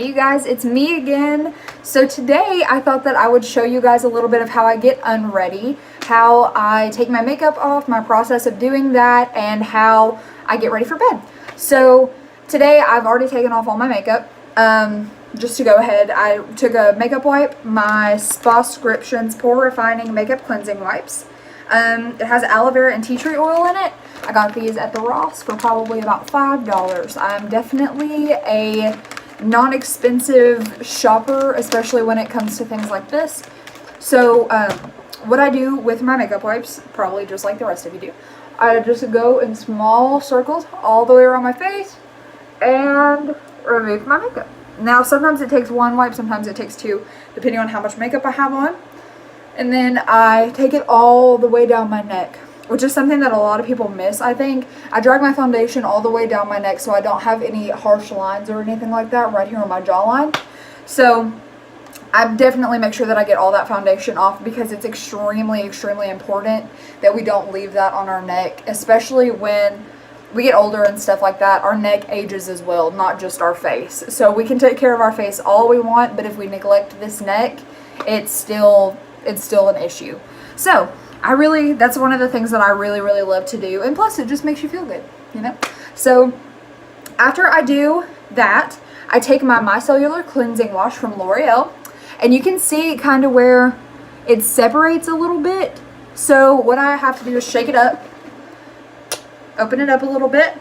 Hey you guys, it's me again. So today I thought that I would show you guys a little bit of how I get unready, how I take my makeup off, my process of doing that, and how I get ready for bed. So today I've already taken off all my makeup. Just to go ahead, I took a makeup wipe, my Spa-scriptions Pore Refining Makeup Cleansing Wipes. It has aloe vera and tea tree oil in it. I got these at the Ross for probably about $5. I'm definitely a non-expensive shopper, especially when it comes to things like this. So what I do with my makeup wipes, probably just like the rest of you do, I just go in small circles all the way around my face and remove my makeup. Now sometimes it takes one wipe, sometimes it takes two, depending on how much makeup I have on. And then I take it all the way down my neck, which is something that a lot of people miss, I think. I drag my foundation all the way down my neck so I don't have any harsh lines or anything like that right here on my jawline. So I definitely make sure that I get all that foundation off because it's extremely, extremely important that we don't leave that on our neck, especially when we get older and stuff like that. Our neck ages as well, not just our face. So we can take care of our face all we want, but if we neglect this neck, it's still an issue. So that's one of the things that I really, really love to do. And plus it just makes you feel good, you know? So after I do that, I take my Micellar Cleansing Wash from L'Oreal, and you can see kind of where it separates a little bit. So what I have to do is shake it up, open it up a little bit,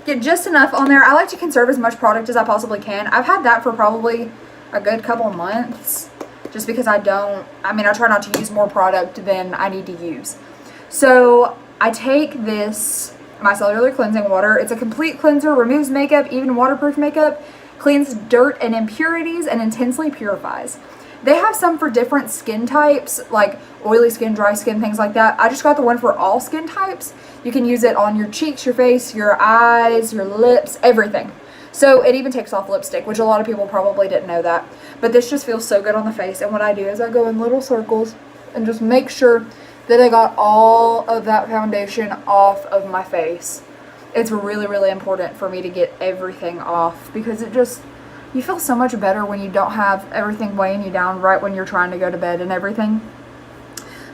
get just enough on there. I like to conserve as much product as I possibly can. I've had that for probably a good couple of months, just because I try not to use more product than I need to use. So I take this Micellar Cleansing Water. It's a complete cleanser, removes makeup, even waterproof makeup, cleans dirt and impurities, and intensely purifies. They have some for different skin types, like oily skin, dry skin, things like that. I just got the one for all skin types. You can use it on your cheeks, your face, your eyes, your lips, everything. So it even takes off lipstick, which a lot of people probably didn't know that. But this just feels so good on the face. And what I do is I go in little circles and just make sure that I got all of that foundation off of my face. It's really, really important for me to get everything off because you feel so much better when you don't have everything weighing you down right when you're trying to go to bed and everything.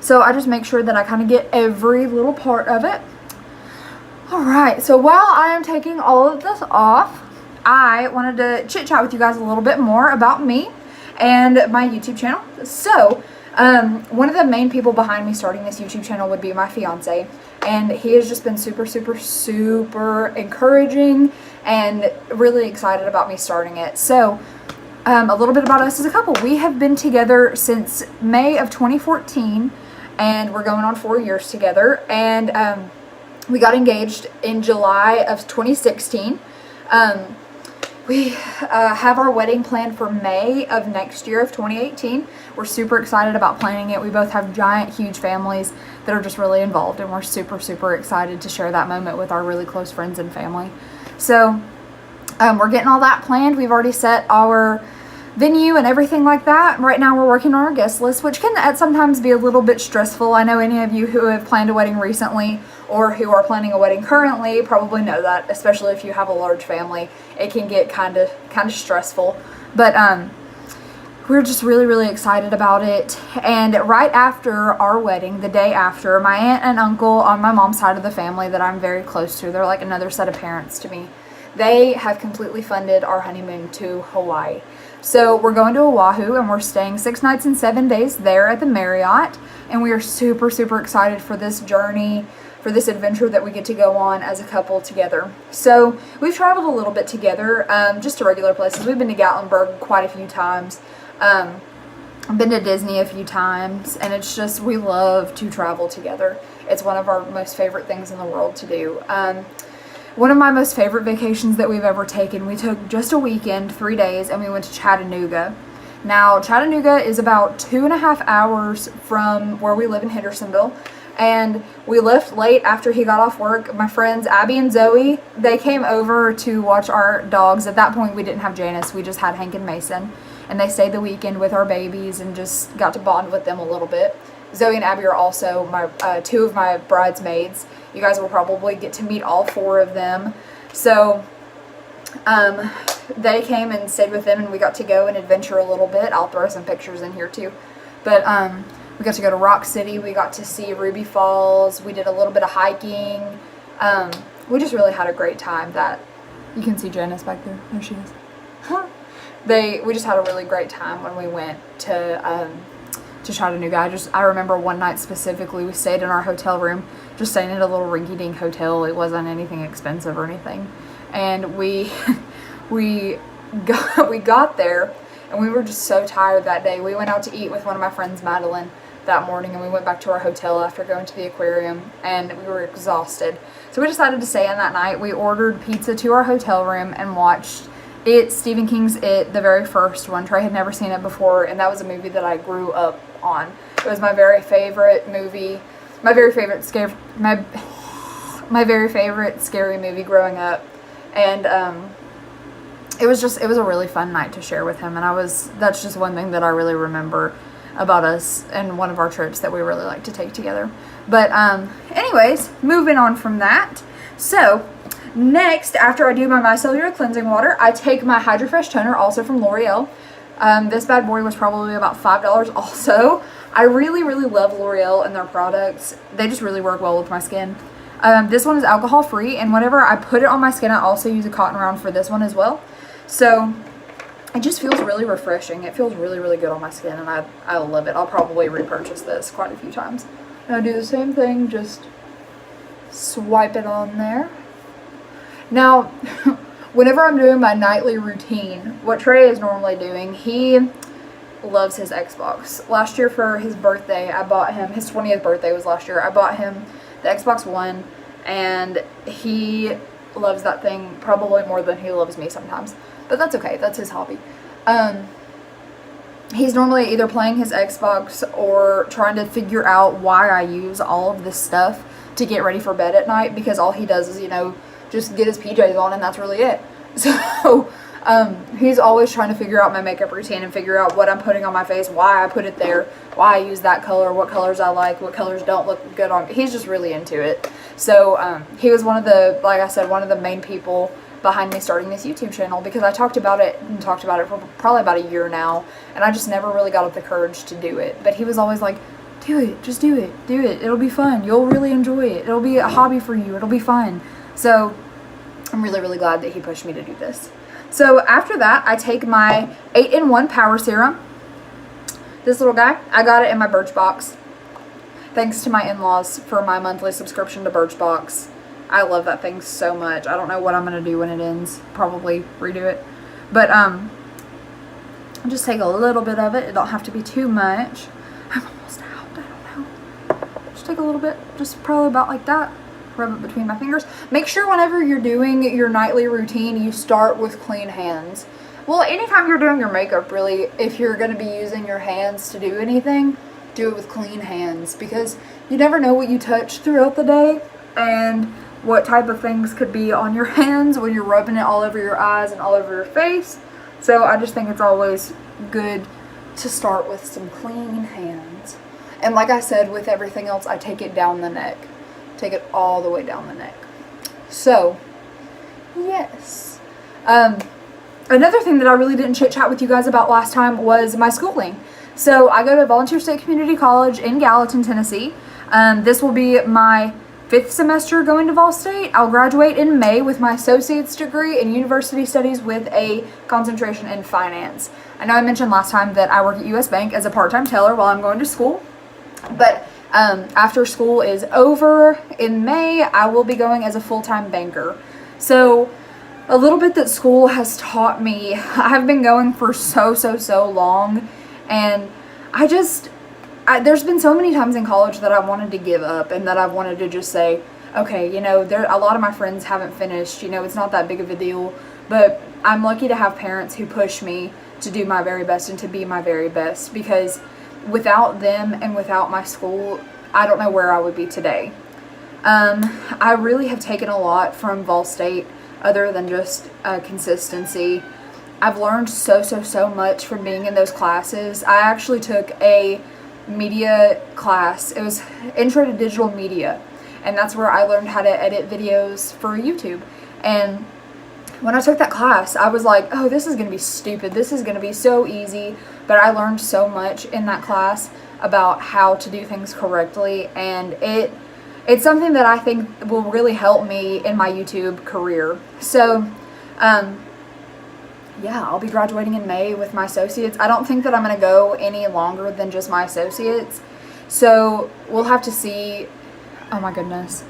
So I just make sure that I kind of get every little part of it. Alright, so while I am taking all of this off, I wanted to chit chat with you guys a little bit more about me and my YouTube channel. So, one of the main people behind me starting this YouTube channel would be my fiance, and he has just been super, super, super encouraging and really excited about me starting it. So, a little bit about us as a couple. We have been together since May of 2014, and we're going on 4 years together, and we got engaged in July of 2016. We have our wedding planned for May of next year of 2018. We're super excited about planning it. We both have giant, huge families that are just really involved, and we're super, super excited to share that moment with our really close friends and family. So we're getting all that planned. We've already set our venue and everything like that. Right now we're working on our guest list, which can sometimes be a little bit stressful. I know any of you who have planned a wedding recently or who are planning a wedding currently probably know that, especially if you have a large family. It can get kind of stressful, but we're just really, really excited about it. And right after our wedding, the day after, my aunt and uncle on my mom's side of the family that I'm very close to, they're like another set of parents to me, they have completely funded our honeymoon to Hawaii. So we're going to Oahu, and we're staying 6 nights and 7 days there at the Marriott, and we are super, super excited for this journey, for this adventure that we get to go on as a couple together. So we've traveled a little bit together, just to regular places. We've been to Gatlinburg quite a few times. I've been to Disney a few times, and it's just, we love to travel together. It's one of our most favorite things in the world to do. One of my most favorite vacations that we've ever taken, we took just a weekend, 3 days, and we went to Chattanooga. Now, Chattanooga is about 2.5 hours from where we live in Hendersonville, and we left late after he got off work. My friends Abby and Zoe, they came over to watch our dogs. At that point, we didn't have Janice, we just had Hank and Mason, and they stayed the weekend with our babies and just got to bond with them a little bit. Zoe and Abby are also my two of my bridesmaids. You guys will probably get to meet all 4 of them. So they came and stayed with them, and we got to go and adventure a little bit. I'll throw some pictures in here too. But we got to go to Rock City. We got to see Ruby Falls. We did a little bit of hiking. We just really had a great time. That you can see Janice back there. There she is. We just had a really great time when we went to Chattanooga. I remember one night specifically, we stayed in our hotel room, just staying in a little rinky-dink hotel. It wasn't anything expensive or anything. And we got there, and we were just so tired that day. We went out to eat with one of my friends, Madeline, that morning, and we went back to our hotel after going to the aquarium, and we were exhausted. So we decided to stay in that night. We ordered pizza to our hotel room and watched Stephen King's It, the very first one. Trey had never seen it before, and that was a movie that I grew up on. It was my very favorite movie, my very favorite scary movie growing up. And it was a really fun night to share with him, and that's just one thing that I really remember about us and one of our trips that we really like to take together. But anyways, moving on from that. So next, after I do my micellar cleansing water, I take my HydraFresh toner, also from L'Oreal. This bad boy was probably about $5 also. I really, really love L'Oreal and their products. They just really work well with my skin. This one is alcohol free, and whenever I put it on my skin, I also use a cotton round for this one as well. So it just feels really refreshing. It feels really, really good on my skin, and I love it. I'll probably repurchase this quite a few times. And I do the same thing, just swipe it on there. Now, whenever I'm doing my nightly routine, what Trey is normally doing, he loves his Xbox. Last year for his birthday, I bought him, his 20th birthday was last year, I bought him the Xbox One, and he loves that thing probably more than he loves me sometimes. But that's okay, that's his hobby. He's normally either playing his Xbox or trying to figure out why I use all of this stuff to get ready for bed at night, because all he does is, just get his PJs on, and that's really it. So he's always trying to figure out my makeup routine and figure out what I'm putting on my face, why I put it there, why I use that color, what colors I like, what colors don't look good on me. He's just really into it. So he was one of the main people behind me starting this YouTube channel, because I talked about it for probably about a year now, and I just never really got up the courage to do it. But he was always like, do it, just do it, it'll be fun, you'll really enjoy it, it'll be a hobby for you, it'll be fun. So I'm really, really glad that he pushed me to do this. So after that, I take my 8-in-1 Power Serum. This little guy, I got it in my Birchbox. Thanks to my in-laws for my monthly subscription to Birchbox. I love that thing so much. I don't know what I'm going to do when it ends. Probably redo it. But I'll just take a little bit of it. It don't have to be too much. I'm almost out. I don't know. Just take a little bit. Just probably about like that. Rub it between my fingers. Make sure whenever you're doing your nightly routine, you start with clean hands. Well, anytime you're doing your makeup, really, if you're going to be using your hands to do anything, do it with clean hands, because you never know what you touch throughout the day and what type of things could be on your hands when you're rubbing it all over your eyes and all over your face. So I just think it's always good to start with some clean hands. And like I said, with everything else, I take it down the neck. Take it all the way down the neck. So, yes. Another thing that I really didn't chit chat with you guys about last time was my schooling. So I go to Volunteer State Community College in Gallatin, Tennessee. This will be my 5th semester going to Vol State. I'll graduate in May with my associate's degree in university studies with a concentration in finance. I know I mentioned last time that I work at US Bank as a part-time teller while I'm going to school, but after school is over in May, I will be going as a full-time banker. So a little bit that school has taught me, I've been going for so long, and there's been so many times in college that I wanted to give up, and that I wanted to just say, okay, a lot of my friends haven't finished, it's not that big of a deal, but I'm lucky to have parents who push me to do my very best and to be my very best, because without them and without my school, I don't know where I would be today. I really have taken a lot from Vol State other than just consistency. I've learned so much from being in those classes. I actually took a media class. It was Intro to Digital Media, and that's where I learned how to edit videos for YouTube. And when I took that class, I was like, oh, this is going to be stupid. This is going to be so easy. But I learned so much in that class about how to do things correctly. And it's something that I think will really help me in my YouTube career. So, yeah, I'll be graduating in May with my associates. I don't think that I'm going to go any longer than just my associates. So we'll have to see. Oh my goodness.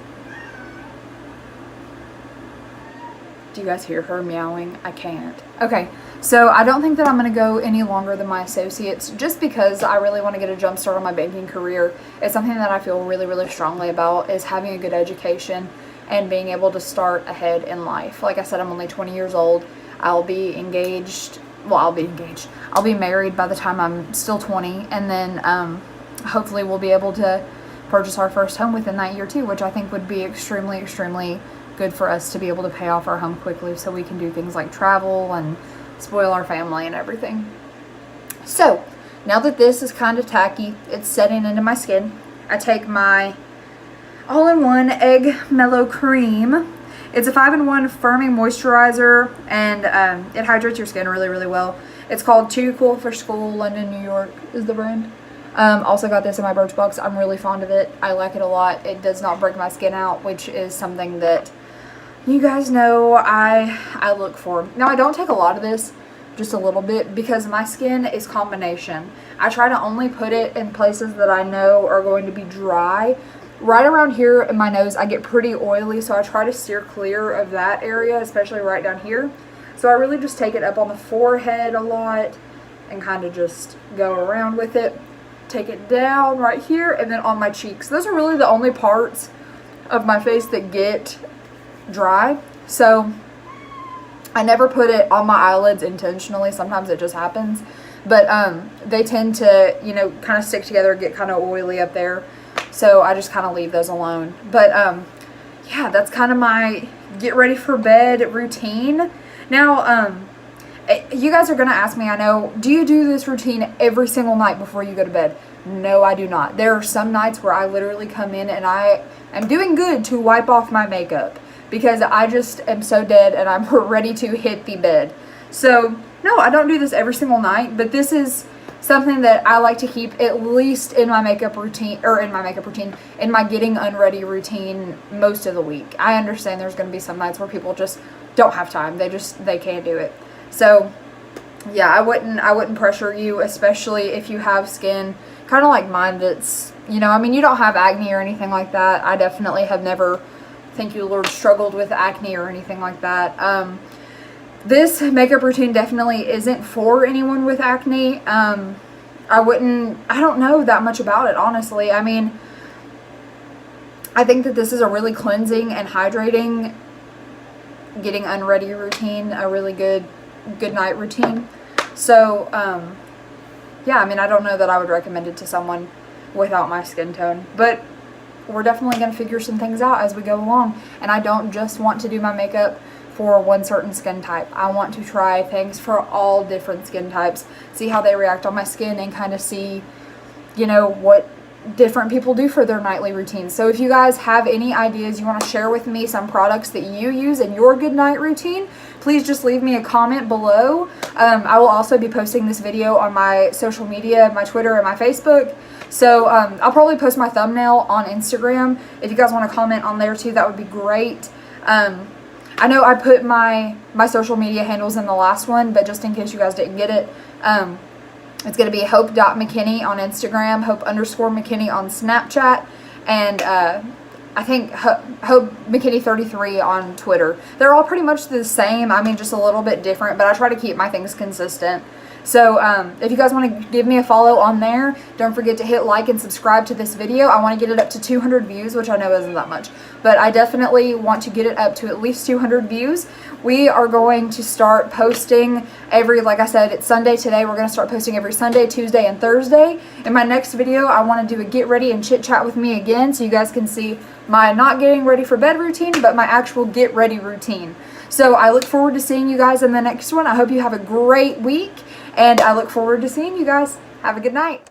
Do you guys hear her meowing? I can't. Okay, so I don't think that I'm going to go any longer than my associates just because I really want to get a jump start on my banking career. It's something that I feel really, really strongly about, is having a good education and being able to start ahead in life. Like I said, I'm only 20 years old. I'll be engaged. Well, I'll be engaged. I'll be married by the time I'm still 20, and then hopefully we'll be able to purchase our first home within that year too, which I think would be extremely, extremely good for us to be able to pay off our home quickly so we can do things like travel and spoil our family and everything. So now that this is kind of tacky, it's setting into my skin, I take my all-in-one Egg Mellow Cream. It's a 5-in-1 firming moisturizer, and it hydrates your skin really, really well. It's called Too Cool for School, London, New York is the brand. Also got this in my Birchbox. I'm really fond of it. I like it a lot. It does not break my skin out, which is something that you guys know I look for. Now, I don't take a lot of this, just a little bit, because my skin is combination. I try to only put it in places that I know are going to be dry. Right around here in my nose, I get pretty oily, so I try to steer clear of that area, especially right down here. So I really just take it up on the forehead a lot and kind of just go around with it. Take it down right here and then on my cheeks. Those are really the only parts of my face that get dry. So I never put it on my eyelids intentionally. Sometimes it just happens. But they tend to, you know, kind of stick together, get kind of oily up there. So I just kind of leave those alone. But yeah, that's kind of my get ready for bed routine. Now, you guys are going to ask me, I know, do you do this routine every single night before you go to bed? No, I do not. There are some nights where I literally come in and I am doing good to wipe off my makeup because I just am so dead and I'm ready to hit the bed. So, no, I don't do this every single night, but this is something that I like to keep at least in my makeup routine, in my getting unready routine most of the week. I understand there's going to be some nights where people just don't have time. They can't do it. So, yeah, I wouldn't pressure you, especially if you have skin kind of like mine that's, you know, I mean, you don't have acne or anything like that. I definitely have never, thank you Lord, struggled with acne or anything like that. This makeup routine definitely isn't for anyone with acne. I don't know that much about it, honestly. I mean, I think that this is a really cleansing and hydrating getting unready routine, a really good night routine. So, yeah, I mean, I don't know that I would recommend it to someone without my skin tone, but we're definitely going to figure some things out as we go along. And I don't just want to do my makeup for one certain skin type. I want to try things for all different skin types, see how they react on my skin, and kind of see, you know, what different people do for their nightly routines. So if you guys have any ideas, you want to share with me some products that you use in your good night routine, please just leave me a comment below. I will also be posting this video on my social media, my Twitter and my Facebook. So I'll probably post my thumbnail on Instagram. If you guys want to comment on there too, that would be great. I know I put my social media handles in the last one, but just in case you guys didn't get it, it's going to be hope.mckinney on Instagram, hope_McKinney on Snapchat, and I think Hope McKinney 33 on Twitter. They're all pretty much the same. I mean, just a little bit different, but I try to keep my things consistent. So if you guys want to give me a follow on there, don't forget to hit like and subscribe to this video. I want to get it up to 200 views, which I know isn't that much, but I definitely want to get it up to at least 200 views. We are going to start posting like I said, it's Sunday today. We're going to start posting every Sunday, Tuesday, and Thursday. In my next video, I want to do a get ready and chit chat with me again, so you guys can see my not getting ready for bed routine, but my actual get ready routine. So I look forward to seeing you guys in the next one. I hope you have a great week, and I look forward to seeing you guys. Have a good night.